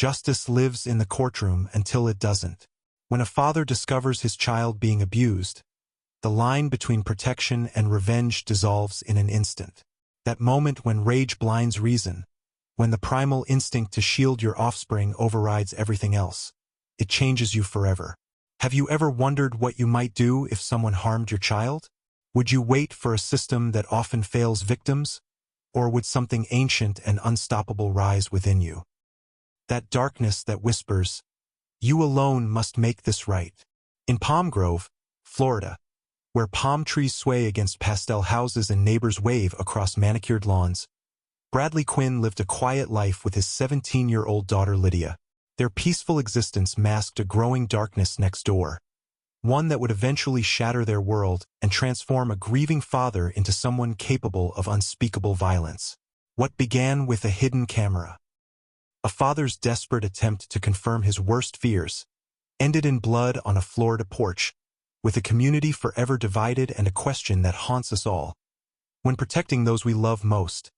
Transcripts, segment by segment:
Justice lives in the courtroom until it doesn't. When a father discovers his child being abused, the line between protection and revenge dissolves in an instant. That moment when rage blinds reason, when the primal instinct to shield your offspring overrides everything else, it changes you forever. Have you ever wondered what you might do if someone harmed your child? Would you wait for a system that often fails victims? Or would something ancient and unstoppable rise within you? That darkness that whispers, "You alone must make this right." In Palm Grove, Florida, where palm trees sway against pastel houses and neighbors wave across manicured lawns, Bradley Quinn lived a quiet life with his 17-year-old daughter Lydia. Their peaceful existence masked a growing darkness next door, one that would eventually shatter their world and transform a grieving father into someone capable of unspeakable violence. What began with a hidden camera, a father's desperate attempt to confirm his worst fears, ended in blood on a Florida porch, with a community forever divided and a question that haunts us all. When protecting those we love most,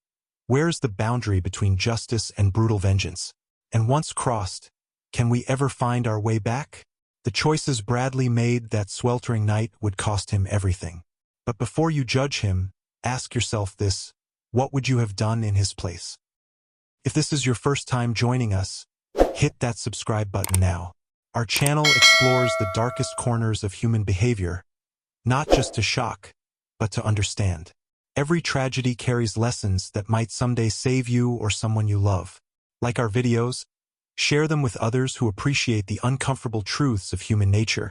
where's the boundary between justice and brutal vengeance? And once crossed, can we ever find our way back? The choices Bradley made that sweltering night would cost him everything. But before you judge him, ask yourself this: what would you have done in his place? If this is your first time joining us, hit that subscribe button now. Our channel explores the darkest corners of human behavior, not just to shock, but to understand. Every tragedy carries lessons that might someday save you or someone you love. Like our videos, share them with others who appreciate the uncomfortable truths of human nature,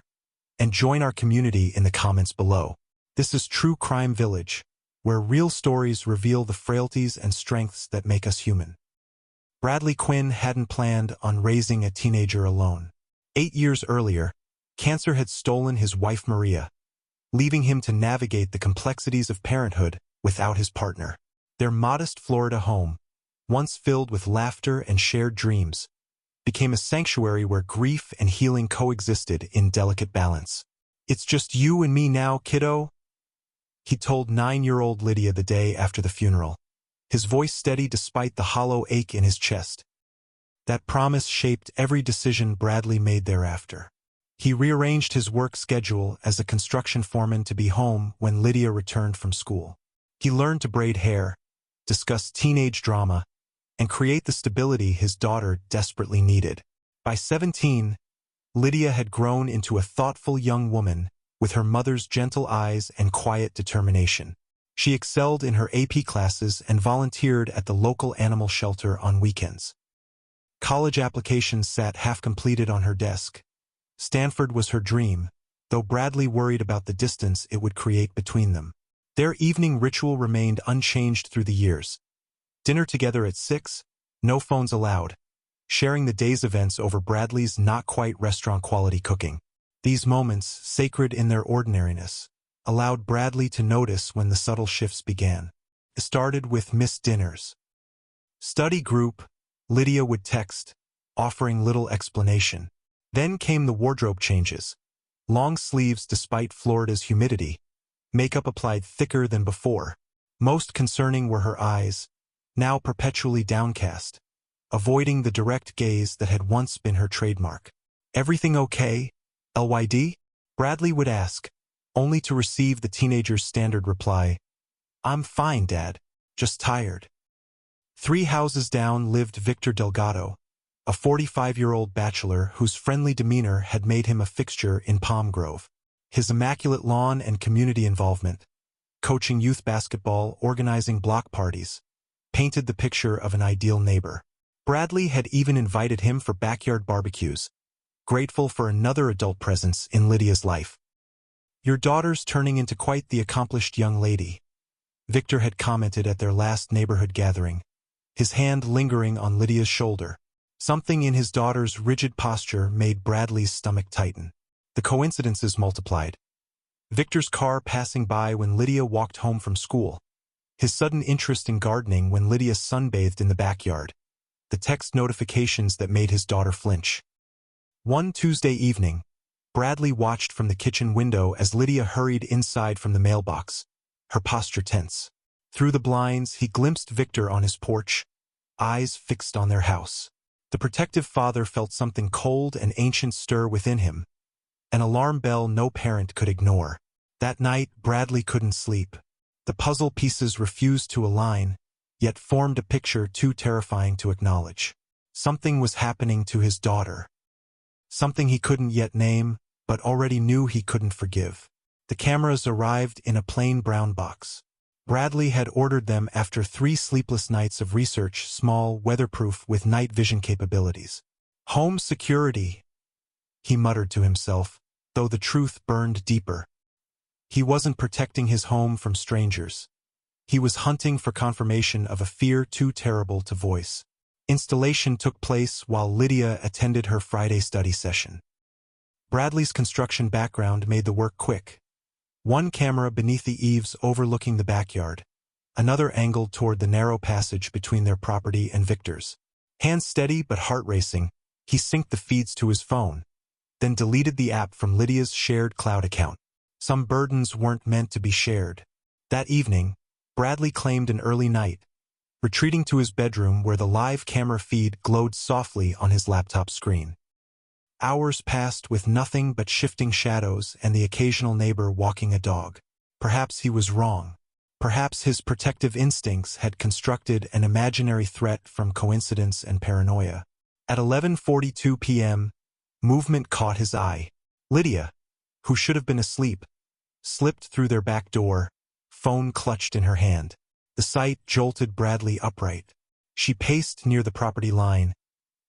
and join our community in the comments below. This is True Crime Village, where real stories reveal the frailties and strengths that make us human. Bradley Quinn hadn't planned on raising a teenager alone. 8 years earlier, cancer had stolen his wife Maria, leaving him to navigate the complexities of parenthood without his partner. Their modest Florida home, once filled with laughter and shared dreams, became a sanctuary where grief and healing coexisted in delicate balance. "It's just you and me now, kiddo," he told 9-year-old Lydia the day after the funeral, his voice steady despite the hollow ache in his chest. That promise shaped every decision Bradley made thereafter. He rearranged his work schedule as a construction foreman to be home when Lydia returned from school. He learned to braid hair, discuss teenage drama, and create the stability his daughter desperately needed. By 17, Lydia had grown into a thoughtful young woman with her mother's gentle eyes and quiet determination. She excelled in her AP classes and volunteered at the local animal shelter on weekends. College applications sat half-completed on her desk. Stanford was her dream, though Bradley worried about the distance it would create between them. Their evening ritual remained unchanged through the years. Dinner together at 6, no phones allowed, sharing the day's events over Bradley's not-quite restaurant-quality cooking. These moments, sacred in their ordinariness, allowed Bradley to notice when the subtle shifts began. It started with missed dinners. Study group, Lydia would text, offering little explanation. Then came the wardrobe changes. Long sleeves despite Florida's humidity, makeup applied thicker than before. Most concerning were her eyes, now perpetually downcast, avoiding the direct gaze that had once been her trademark. "Everything okay, LYD?" Bradley would ask, only to receive the teenager's standard reply, "I'm fine, Dad, just tired." 3 houses down lived Victor Delgado, a 45-year-old bachelor whose friendly demeanor had made him a fixture in Palm Grove. His immaculate lawn and community involvement, coaching youth basketball, organizing block parties, painted the picture of an ideal neighbor. Bradley had even invited him for backyard barbecues, grateful for another adult presence in Lydia's life. "Your daughter's turning into quite the accomplished young lady," Victor had commented at their last neighborhood gathering, his hand lingering on Lydia's shoulder. Something in his daughter's rigid posture made Bradley's stomach tighten. The coincidences multiplied. Victor's car passing by when Lydia walked home from school, his sudden interest in gardening when Lydia sunbathed in the backyard, the text notifications that made his daughter flinch. One Tuesday evening, Bradley watched from the kitchen window as Lydia hurried inside from the mailbox, her posture tense. Through the blinds, he glimpsed Victor on his porch, eyes fixed on their house. The protective father felt something cold and ancient stir within him, an alarm bell no parent could ignore. That night, Bradley couldn't sleep. The puzzle pieces refused to align, yet formed a picture too terrifying to acknowledge. Something was happening to his daughter. Something he couldn't yet name, but already knew he couldn't forgive. The cameras arrived in a plain brown box. Bradley had ordered them after 3 sleepless nights of research, small, weatherproof, with night vision capabilities. Home security, he muttered to himself, though the truth burned deeper. He wasn't protecting his home from strangers. He was hunting for confirmation of a fear too terrible to voice. Installation took place while Lydia attended her Friday study session. Bradley's construction background made the work quick. One camera beneath the eaves overlooking the backyard, another angled toward the narrow passage between their property and Victor's. Hands steady but heart racing, he synced the feeds to his phone, then deleted the app from Lydia's shared cloud account. Some burdens weren't meant to be shared. That evening, Bradley claimed an early night, retreating to his bedroom where the live camera feed glowed softly on his laptop screen. Hours passed with nothing but shifting shadows and the occasional neighbor walking a dog. Perhaps he was wrong. Perhaps his protective instincts had constructed an imaginary threat from coincidence and paranoia. At 11:42 p.m., movement caught his eye. Lydia, who should have been asleep, slipped through their back door, phone clutched in her hand. The sight jolted Bradley upright. She paced near the property line,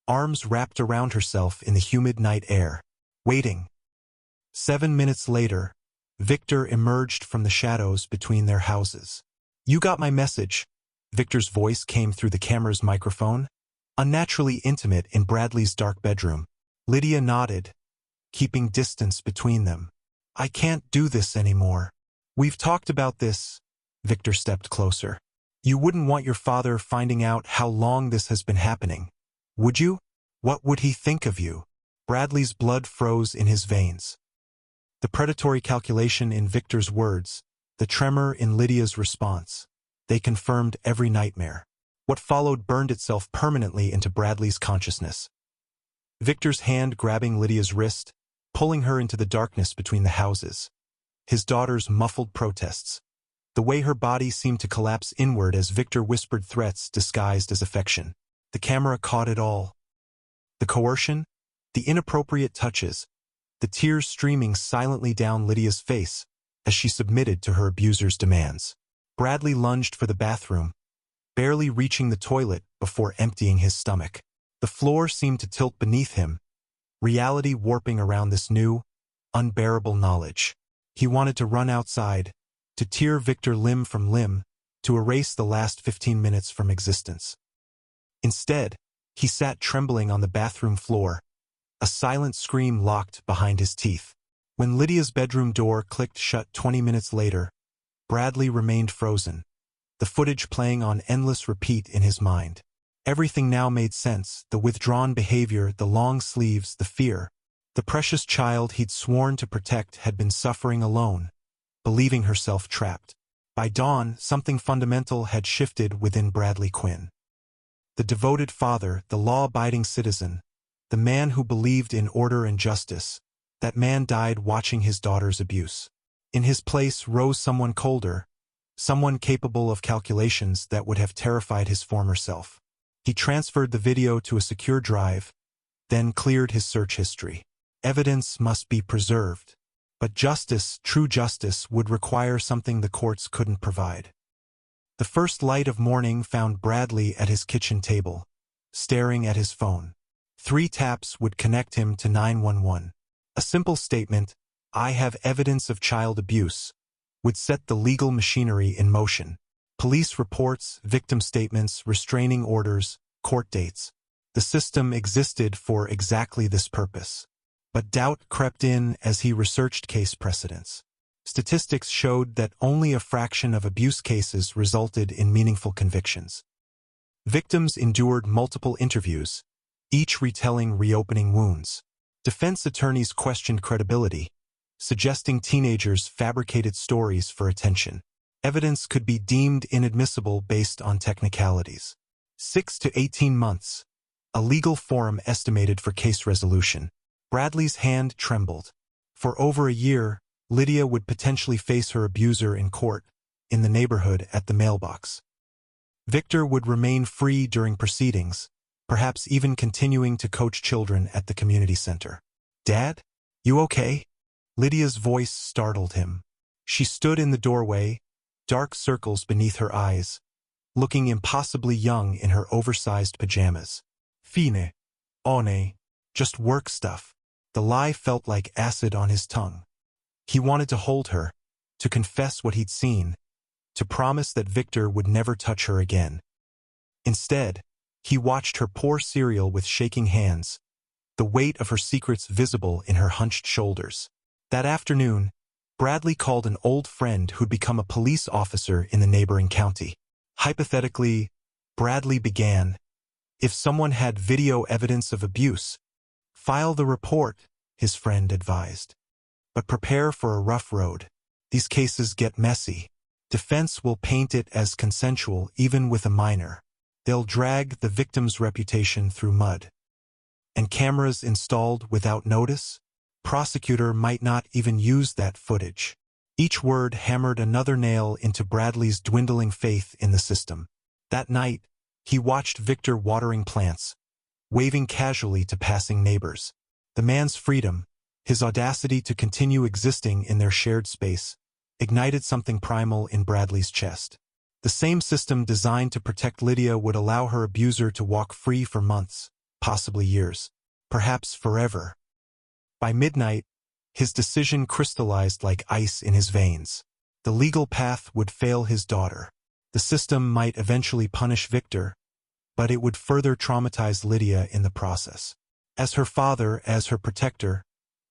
arms wrapped around herself in the humid night air, waiting. 7 minutes later, Victor emerged from the shadows between their houses. "You got my message." Victor's voice came through the camera's microphone, unnaturally intimate in Bradley's dark bedroom. Lydia nodded, keeping distance between them. "I can't do this anymore. We've talked about this." Victor stepped closer. "You wouldn't want your father finding out how long this has been happening, would you? What would he think of you?" Bradley's blood froze in his veins. The predatory calculation in Victor's words, the tremor in Lydia's response, they confirmed every nightmare. What followed burned itself permanently into Bradley's consciousness. Victor's hand grabbing Lydia's wrist, pulling her into the darkness between the houses. His daughter's muffled protests. The way her body seemed to collapse inward as Victor whispered threats disguised as affection. The camera caught it all. The coercion, the inappropriate touches, the tears streaming silently down Lydia's face as she submitted to her abuser's demands. Bradley lunged for the bathroom, barely reaching the toilet before emptying his stomach. The floor seemed to tilt beneath him, reality warping around this new, unbearable knowledge. He wanted to run outside, to tear Victor limb from limb, to erase the last 15 minutes from existence. Instead, he sat trembling on the bathroom floor, a silent scream locked behind his teeth. When Lydia's bedroom door clicked shut 20 minutes later, Bradley remained frozen, the footage playing on endless repeat in his mind. Everything now made sense, the withdrawn behavior, the long sleeves, the fear. The precious child he'd sworn to protect had been suffering alone, believing herself trapped. By dawn, something fundamental had shifted within Bradley Quinn. The devoted father, the law-abiding citizen, the man who believed in order and justice, that man died watching his daughter's abuse. In his place rose someone colder, someone capable of calculations that would have terrified his former self. He transferred the video to a secure drive, then cleared his search history. Evidence must be preserved, but justice, true justice, would require something the courts couldn't provide. The first light of morning found Bradley at his kitchen table, staring at his phone. 3 taps would connect him to 911. A simple statement, "I have evidence of child abuse," would set the legal machinery in motion. Police reports, victim statements, restraining orders, court dates. The system existed for exactly this purpose. But doubt crept in as he researched case precedents. Statistics showed that only a fraction of abuse cases resulted in meaningful convictions. Victims endured multiple interviews, each retelling reopening wounds. Defense attorneys questioned credibility, suggesting teenagers fabricated stories for attention. Evidence could be deemed inadmissible based on technicalities. 6 to 18 months. a legal forum estimated for case resolution. Bradley's hand trembled. For over a year, Lydia would potentially face her abuser in court, in the neighborhood at the mailbox. Victor would remain free during proceedings, perhaps even continuing to coach children at the community center. "Dad? You okay?" Lydia's voice startled him. She stood in the doorway, dark circles beneath her eyes, looking impossibly young in her oversized pajamas. "Fine. One. Just work stuff." The lie felt like acid on his tongue. He wanted to hold her, to confess what he'd seen, to promise that Victor would never touch her again. Instead, he watched her pour cereal with shaking hands, the weight of her secrets visible in her hunched shoulders. That afternoon, Bradley called an old friend who'd become a police officer in the neighboring county. Hypothetically, Bradley began, "If someone had video evidence of abuse, file the report," his friend advised. "But prepare for a rough road. These cases get messy. Defense will paint it as consensual even with a minor. They'll drag the victim's reputation through mud. And cameras installed without notice? Prosecutor might not even use that footage." Each word hammered another nail into Bradley's dwindling faith in the system. That night, he watched Victor watering plants, waving casually to passing neighbors. The man's freedom, his audacity to continue existing in their shared space, ignited something primal in Bradley's chest. The same system designed to protect Lydia would allow her abuser to walk free for months, possibly years, perhaps forever. By midnight, his decision crystallized like ice in his veins. The legal path would fail his daughter. The system might eventually punish Victor, but it would further traumatize Lydia in the process. As her father, as her protector,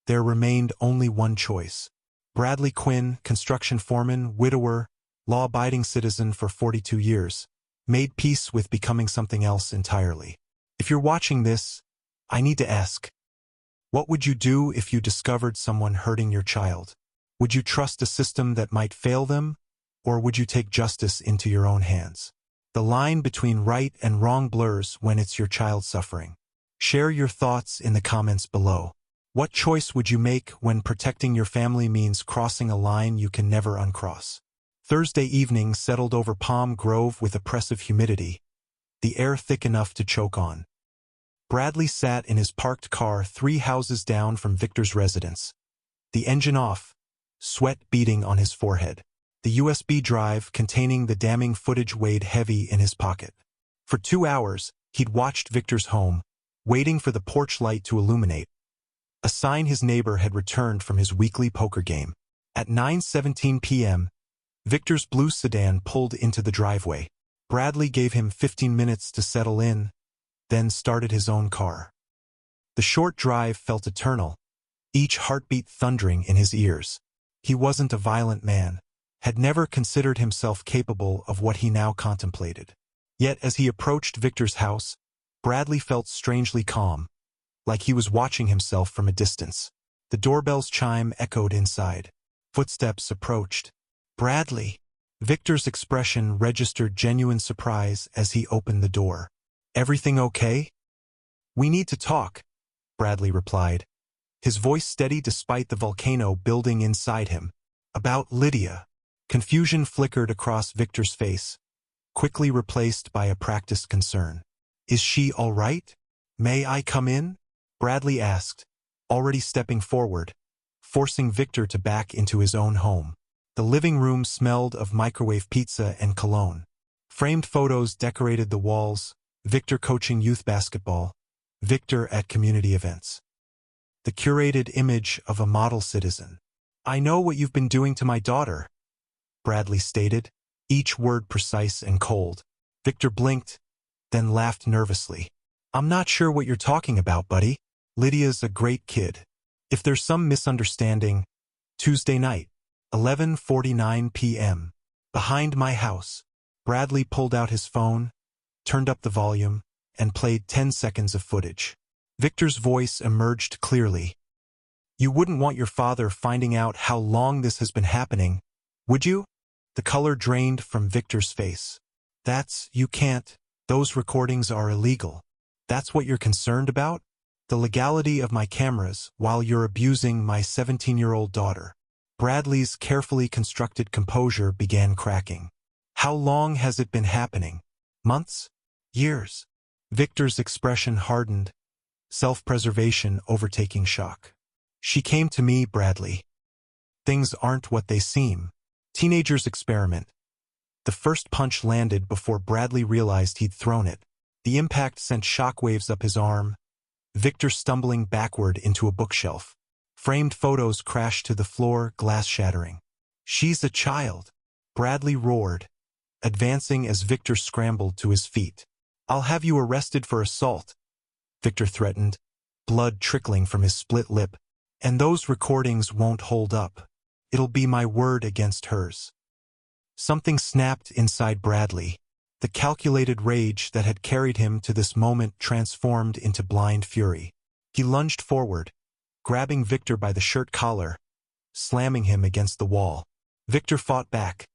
there remained only one choice. Bradley Quinn, construction foreman, widower, law-abiding citizen for 42 years, made peace with becoming something else entirely. If you're watching this, I need to ask, what would you do if you discovered someone hurting your child? Would you trust a system that might fail them, or would you take justice into your own hands? The line between right and wrong blurs when it's your child suffering. Share your thoughts in the comments below. What choice would you make when protecting your family means crossing a line you can never uncross? Thursday evening settled over Palm Grove with oppressive humidity, the air thick enough to choke on. Bradley sat in his parked car 3 houses down from Victor's residence. The engine off, sweat beading on his forehead. The USB drive containing the damning footage weighed heavy in his pocket. For 2 hours, he'd watched Victor's home, waiting for the porch light to illuminate, a sign his neighbor had returned from his weekly poker game. At 9:17 p.m., Victor's blue sedan pulled into the driveway. Bradley gave him 15 minutes to settle in, then started his own car. The short drive felt eternal, each heartbeat thundering in his ears. He wasn't a violent man, had never considered himself capable of what he now contemplated. Yet as he approached Victor's house, Bradley felt strangely calm, like he was watching himself from a distance. The doorbell's chime echoed inside. Footsteps approached. "Bradley." Victor's expression registered genuine surprise as he opened the door. "Everything okay?" "We need to talk," Bradley replied, his voice steady despite the volcano building inside him. "About Lydia." Confusion flickered across Victor's face, quickly replaced by a practiced concern. "Is she all right? May I come in?" Bradley asked, already stepping forward, forcing Victor to back into his own home. The living room smelled of microwave pizza and cologne. Framed photos decorated the walls, Victor coaching youth basketball, Victor at community events. The curated image of a model citizen. "I know what you've been doing to my daughter," Bradley stated, each word precise and cold. Victor blinked, then laughed nervously. "I'm not sure what you're talking about, buddy. Lydia's a great kid. If there's some misunderstanding, Tuesday night, 11:49 p.m. Behind my house." Bradley pulled out his phone, turned up the volume, and played 10 seconds of footage. Victor's voice emerged clearly. "You wouldn't want your father finding out how long this has been happening, would you?" The color drained from Victor's face. You can't. Those recordings are illegal." That's what you're concerned about? The legality of my cameras while you're abusing my 17-year-old daughter. Bradley's carefully constructed composure began cracking. How long has it been happening? Months? Years? Victor's expression hardened, self-preservation overtaking shock. She came to me, Bradley. Things aren't what they seem. Teenagers experiment. The first punch landed before Bradley realized he'd thrown it. The impact sent shockwaves up his arm, Victor stumbling backward into a bookshelf. Framed photos crashed to the floor, glass shattering. She's a child, Bradley roared, advancing as Victor scrambled to his feet. I'll have you arrested for assault, Victor threatened, blood trickling from his split lip. And those recordings won't hold up. It'll be my word against hers. Something snapped inside Bradley. The calculated rage that had carried him to this moment transformed into blind fury. He lunged forward, grabbing Victor by the shirt collar, slamming him against the wall. Victor fought back,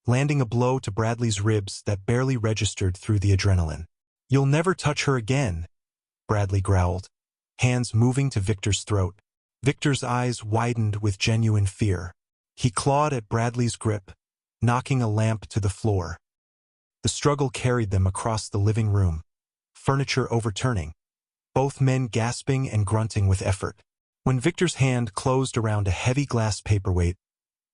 landing a blow to Bradley's ribs that barely registered through the adrenaline. You'll never touch her again, Bradley growled, hands moving to Victor's throat. Victor's eyes widened with genuine fear. He clawed at Bradley's grip, knocking a lamp to the floor. The struggle carried them across the living room, furniture overturning, both men gasping and grunting with effort. When Victor's hand closed around a heavy glass paperweight,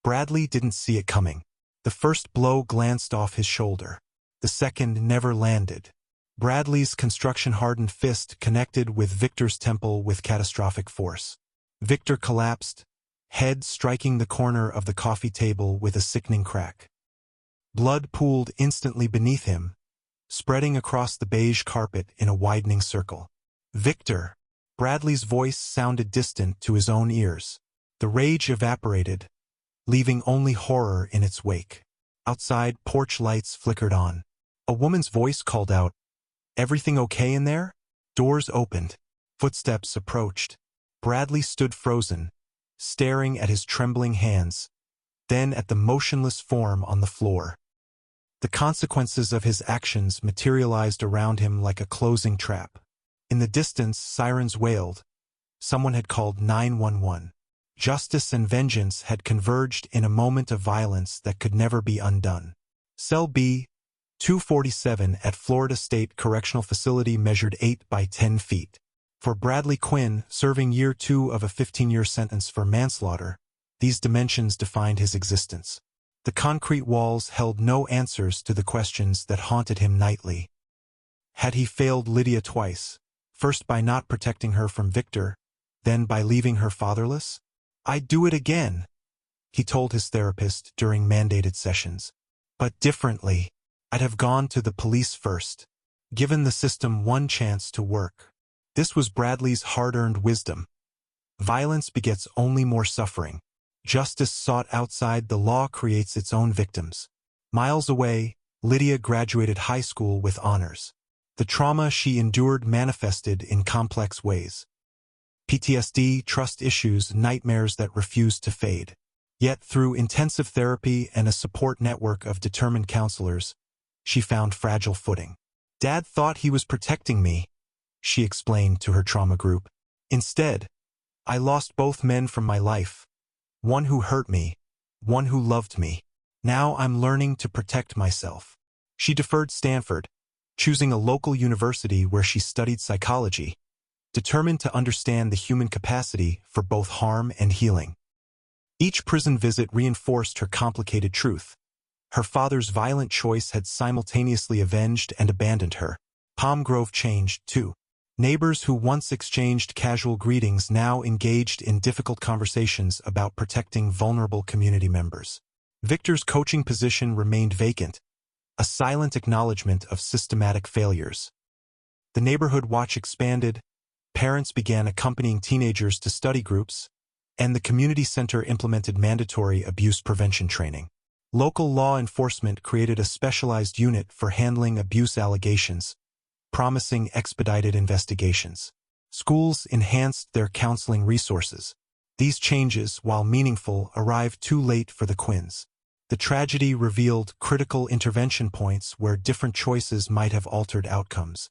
Bradley didn't see it coming. The first blow glanced off his shoulder. The second never landed. Bradley's construction-hardened fist connected with Victor's temple with catastrophic force. Victor collapsed, head striking the corner of the coffee table with a sickening crack. Blood pooled instantly beneath him, spreading across the beige carpet in a widening circle. Victor! Bradley's voice sounded distant to his own ears. The rage evaporated, leaving only horror in its wake. Outside, porch lights flickered on. A woman's voice called out, "Everything okay in there?" Doors opened. Footsteps approached. Bradley stood frozen, staring at his trembling hands, then at the motionless form on the floor. The consequences of his actions materialized around him like a closing trap. In the distance, sirens wailed. Someone had called 911. Justice and vengeance had converged in a moment of violence that could never be undone. Cell B, 247 at Florida State Correctional Facility measured 8 by 10 feet. For Bradley Quinn, serving year 2 of a 15-year sentence for manslaughter, these dimensions defined his existence. The concrete walls held no answers to the questions that haunted him nightly. Had he failed Lydia twice, first by not protecting her from Victor, then by leaving her fatherless? "I'd do it again," he told his therapist during mandated sessions. "But differently. I'd have gone to the police first, given the system one chance to work." This was Bradley's hard-earned wisdom. Violence begets only more suffering. Justice sought outside the law creates its own victims. Miles away, Lydia graduated high school with honors. The trauma she endured manifested in complex ways. PTSD, trust issues, nightmares that refused to fade. Yet through intensive therapy and a support network of determined counselors, she found fragile footing. "Dad thought he was protecting me," she explained to her trauma group. "Instead, I lost both men from my life. One who hurt me, one who loved me. Now I'm learning to protect myself." She deferred Stanford, choosing a local university where she studied psychology, determined to understand the human capacity for both harm and healing. Each prison visit reinforced her complicated truth. Her father's violent choice had simultaneously avenged and abandoned her. Palm Grove changed, too. Neighbors who once exchanged casual greetings now engaged in difficult conversations about protecting vulnerable community members. Victor's coaching position remained vacant, a silent acknowledgement of systematic failures. The neighborhood watch expanded, parents began accompanying teenagers to study groups, and the community center implemented mandatory abuse prevention training. Local law enforcement created a specialized unit for handling abuse allegations, promising expedited investigations. Schools enhanced their counseling resources. These changes, while meaningful, arrived too late for the Quinns. The tragedy revealed critical intervention points where different choices might have altered outcomes.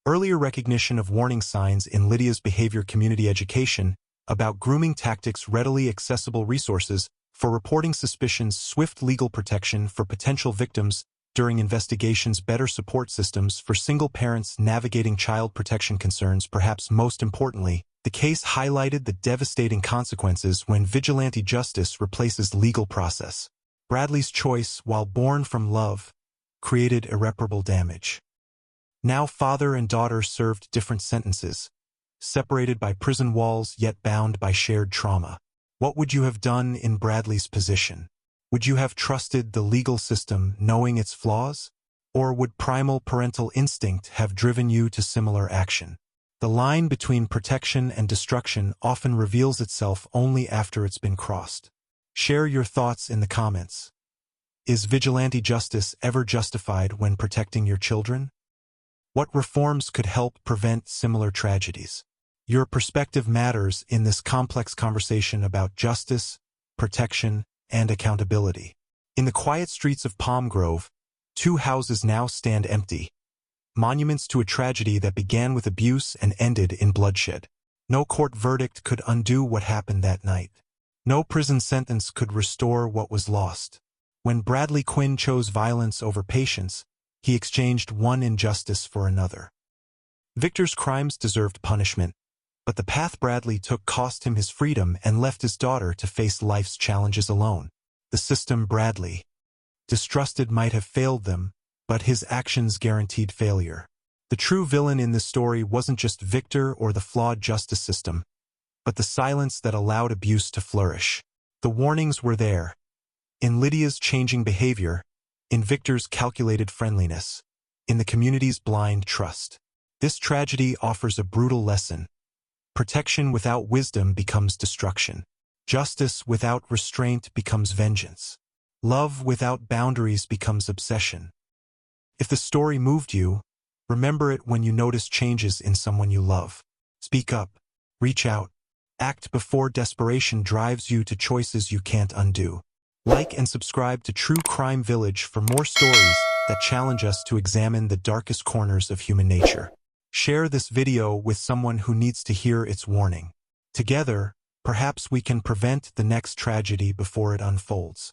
Earlier recognition of warning signs in Lydia's behavior community education about grooming tactics, readily accessible resources for reporting suspicions, swift legal protection for potential victims during investigations, better support systems for single parents navigating child protection concerns. Perhaps most importantly, the case highlighted the devastating consequences when vigilante justice replaces legal process. Bradley's choice, while born from love, created irreparable damage. Now father and daughter served different sentences, separated by prison walls yet bound by shared trauma. What would you have done in Bradley's position? Would you have trusted the legal system knowing its flaws? Or would primal parental instinct have driven you to similar action? The line between protection and destruction often reveals itself only after it's been crossed. Share your thoughts in the comments. Is vigilante justice ever justified when protecting your children? What reforms could help prevent similar tragedies? Your perspective matters in this complex conversation about justice, protection, and accountability. In the quiet streets of Palm Grove, 2 houses now stand empty, monuments to a tragedy that began with abuse and ended in bloodshed. No court verdict could undo what happened that night. No prison sentence could restore what was lost. When Bradley Quinn chose violence over patience, he exchanged one injustice for another. Victor's crimes deserved punishment, but the path Bradley took cost him his freedom and left his daughter to face life's challenges alone. The system Bradley distrusted might have failed them, but his actions guaranteed failure. The true villain in this story wasn't just Victor or the flawed justice system, but the silence that allowed abuse to flourish. The warnings were there, in Lydia's changing behavior, in Victor's calculated friendliness, in the community's blind trust. This tragedy offers a brutal lesson. Protection without wisdom becomes destruction. Justice without restraint becomes vengeance. Love without boundaries becomes obsession. If the story moved you, remember it when you notice changes in someone you love. Speak up, reach out, act before desperation drives you to choices you can't undo. Like and subscribe to True Crime Village for more stories that challenge us to examine the darkest corners of human nature. Share this video with someone who needs to hear its warning. Together, perhaps we can prevent the next tragedy before it unfolds.